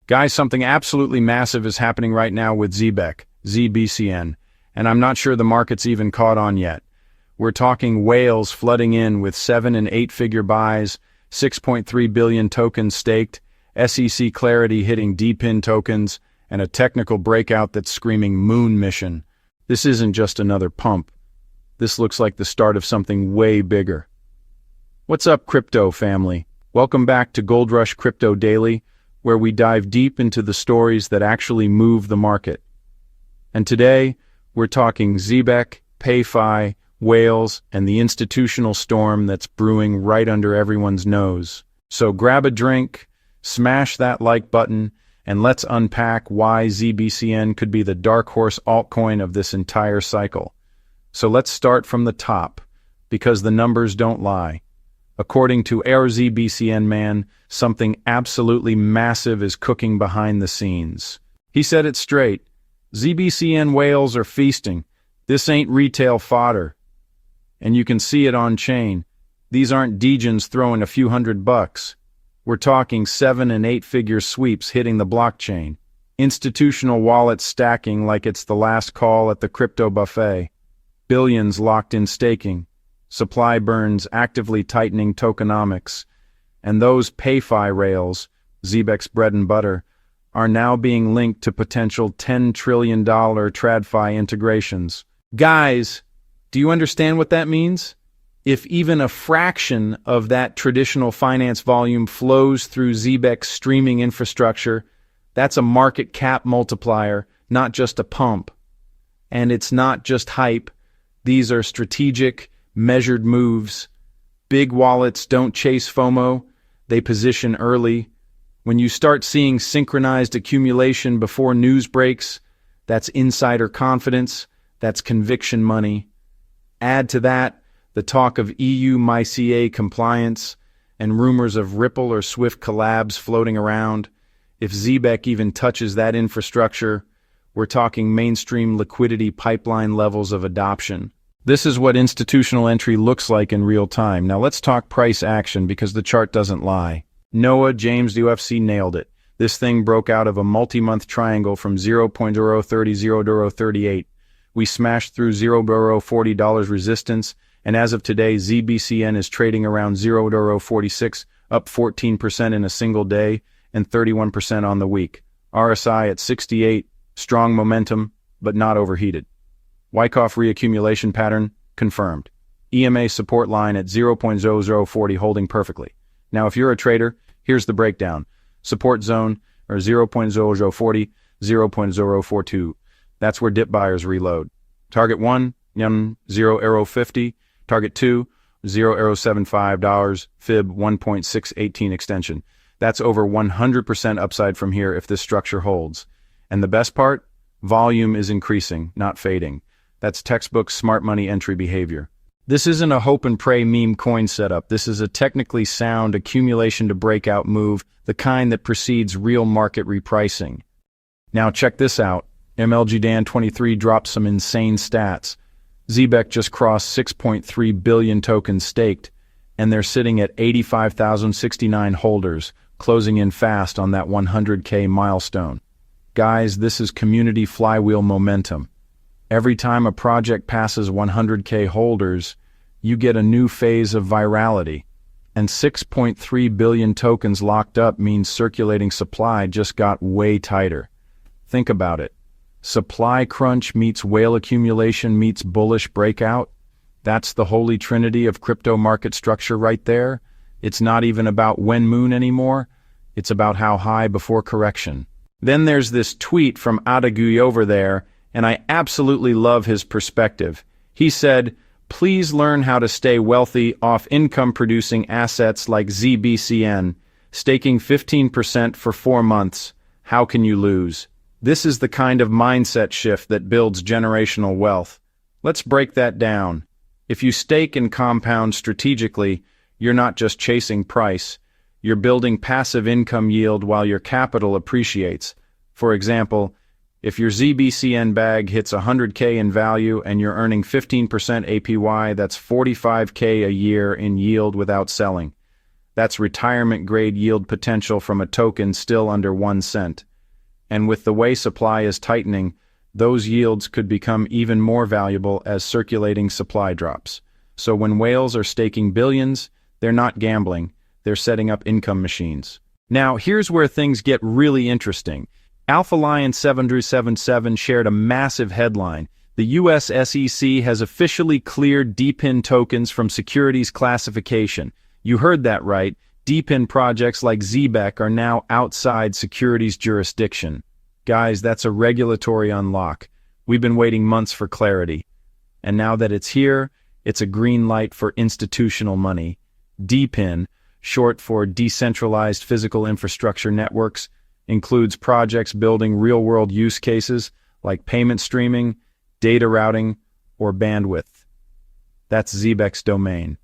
Guys, something absolutely massive is happening right now with Zebec, ZBCN, and I'm not sure the market's even caught on yet. We're talking whales flooding in with 7- and 8-figure buys, 6.3 billion tokens staked, SEC clarity hitting DePIN tokens, and a technical breakout that's screaming moon mission. This isn't just another pump. This looks like the start of something way bigger. What's up, crypto family? Welcome back to Goldrush Crypto Daily, where we dive deep into the stories that actually move the market. And today, we're talking Zebec, PayFi, whales, and the institutional storm that's brewing right under everyone's nose. So grab a drink, smash that like button, and let's unpack why ZBCN could be the dark horse altcoin of this entire cycle. So let's start from the top, because the numbers don't lie. According to our ZBCN man, something absolutely massive is cooking behind the scenes. He said it straight. ZBCN whales are feasting. This ain't retail fodder. And you can see it on chain. These aren't degens throwing a few $100. We're talking 7- and 8-figure sweeps hitting the blockchain. Institutional wallets stacking like it's the last call at the crypto buffet. Billions locked in staking. Supply burns actively tightening tokenomics. And those PayFi rails, Zebec's bread and butter, are now being linked to potential $10 trillion TradFi integrations. Guys, do you understand what that means? If even a fraction of that traditional finance volume flows through Zebec's streaming infrastructure, that's a market cap multiplier, not just a pump. And it's not just hype. These are strategic, measured moves. Big wallets don't chase FOMO, they position early. When you start seeing synchronized accumulation before news breaks, that's insider confidence, that's conviction money. Add to that the talk of EU MiCA compliance and rumors of Ripple or Swift collabs floating around. If Zebec even touches that infrastructure, we're talking mainstream liquidity pipeline levels of adoption. This is what institutional entry looks like in real time. Now let's talk price action because the chart doesn't lie. Noah James UFC nailed it. This thing broke out of a multi-month triangle from 0.030 $0.38. We smashed through $0.40 resistance, and as of today, ZBCN is trading around $0.46, up 14% in a single day and 31% on the week. RSI at 68, strong momentum, but not overheated. Wyckoff reaccumulation pattern confirmed. EMA support line at 0.0040 holding perfectly. Now, if you're a trader, here's the breakdown. Support zone or 0.0040, 0.042. That's where dip buyers reload. Target 1, 0.50. Target 2, $0.75. Fib 1.618 extension. That's over 100% upside from here if this structure holds. And the best part? Volume is increasing, not fading. That's textbook smart money entry behavior. This isn't a hope and pray meme coin setup. This is a technically sound accumulation to breakout move, the kind that precedes real market repricing. Now check this out. MLG Dan 23 dropped some insane stats. Zebec just crossed 6.3 billion tokens staked, and they're sitting at 85,069 holders, closing in fast on that 100K milestone. Guys, this is community flywheel momentum. Every time a project passes 100K holders, you get a new phase of virality. And 6.3 billion tokens locked up means circulating supply just got way tighter. Think about it. Supply crunch meets whale accumulation meets bullish breakout. That's the holy trinity of crypto market structure right there. It's not even about when moon anymore. It's about how high before correction. Then there's this tweet from Adagui over there, and I absolutely love his perspective. He said, "Please learn how to stay wealthy off income-producing assets like ZBCN. Staking 15% for 4 months. How can you lose?" This is the kind of mindset shift that builds generational wealth. Let's break that down. If you stake and compound strategically, you're not just chasing price. You're building passive income yield while your capital appreciates. For example, if your ZBCN bag hits 100K in value and you're earning 15% APY, that's 45K a year in yield without selling. That's retirement-grade yield potential from a token still under 1 cent. And with the way supply is tightening, those yields could become even more valuable as circulating supply drops. So when whales are staking billions, they're not gambling, they're setting up income machines. Now, here's where things get really interesting. Alpha Lion 777 shared a massive headline. The US SEC has officially cleared DePIN tokens from securities classification. You heard that right. DePIN projects like Zebec are now outside securities jurisdiction. Guys, that's a regulatory unlock. We've been waiting months for clarity. And now that it's here, it's a green light for institutional money. DePIN, short for Decentralized Physical Infrastructure Networks, includes projects building real-world use cases like payment streaming, data routing, or bandwidth. That's Zebec's domain.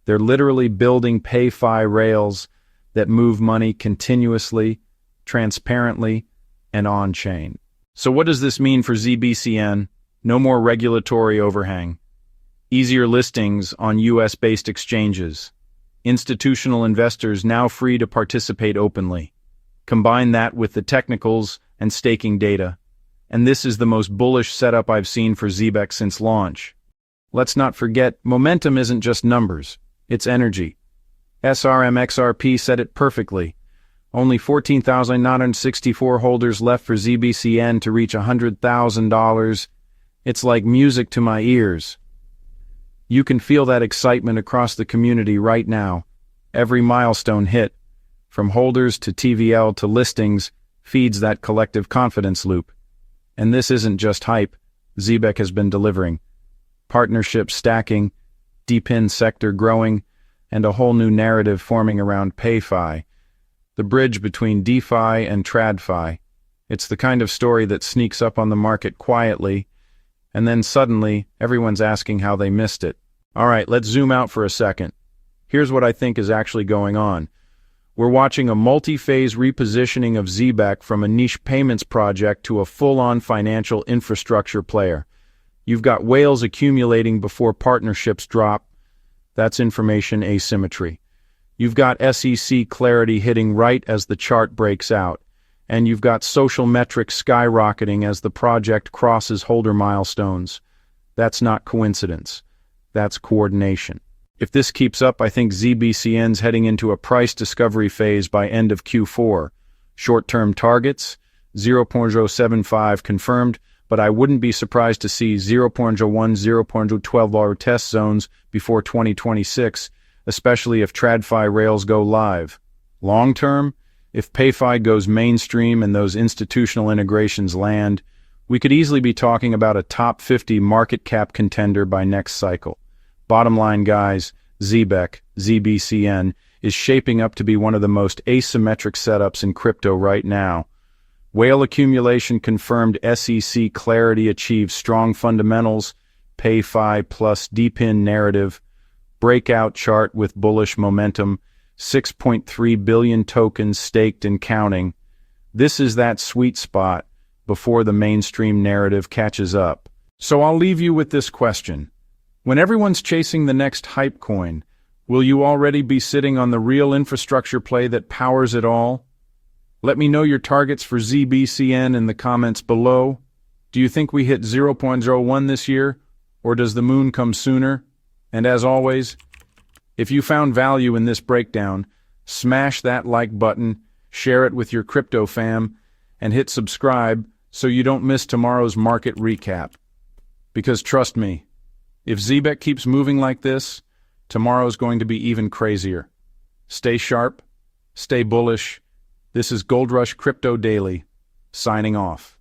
They're literally building PayFi rails that move money continuously, transparently, and on-chain. So what does this mean for ZBCN? No more regulatory overhang. Easier listings on US-based exchanges. Institutional investors now free to participate openly. Combine that with the technicals and staking data, and this is the most bullish setup I've seen for Zebec since launch. Let's not forget, momentum isn't just numbers, it's energy. SRMXRP said it perfectly. Only 14,964 holders left for ZBCN to reach $100,000. It's like music to my ears. You can feel that excitement across the community right now. Every milestone hit, from holders to TVL to listings, feeds that collective confidence loop. And this isn't just hype. Zebec has been delivering. Partnerships stacking, DePIN sector growing, and a whole new narrative forming around PayFi, the bridge between DeFi and TradFi. It's the kind of story that sneaks up on the market quietly, and then suddenly everyone's asking how they missed it. All right, let's zoom out for a second. Here's what I think is actually going on. We're watching a multi-phase repositioning of Zebec from a niche payments project to a full-on financial infrastructure player. You've got whales accumulating before partnerships drop. That's information asymmetry. You've got SEC clarity hitting right as the chart breaks out. And you've got social metrics skyrocketing as the project crosses holder milestones. That's not coincidence. That's coordination. If this keeps up, I think ZBCN's heading into a price discovery phase by end of Q4. Short-term targets, 0.075 confirmed, but I wouldn't be surprised to see 0.01, 0.012 test zones before 2026, especially if TradFi rails go live. Long-term, if PayFi goes mainstream and those institutional integrations land, we could easily be talking about a top 50 market cap contender by next cycle. Bottom line, guys, Zebec, ZBCN, is shaping up to be one of the most asymmetric setups in crypto right now. Whale accumulation confirmed, SEC clarity achieved strong fundamentals, PayFi plus DePIN narrative, breakout chart with bullish momentum, 6.3 billion tokens staked and counting. This is that sweet spot before the mainstream narrative catches up. So I'll leave you with this question. When everyone's chasing the next hype coin, will you already be sitting on the real infrastructure play that powers it all? Let me know your targets for ZBCN in the comments below. Do you think we hit 0.01 this year, or does the moon come sooner? And as always, if you found value in this breakdown, smash that like button, share it with your crypto fam, and hit subscribe so you don't miss tomorrow's market recap. Because trust me, if Zebec keeps moving like this, tomorrow's going to be even crazier. Stay sharp, stay bullish. This is Goldrush Crypto Daily, signing off.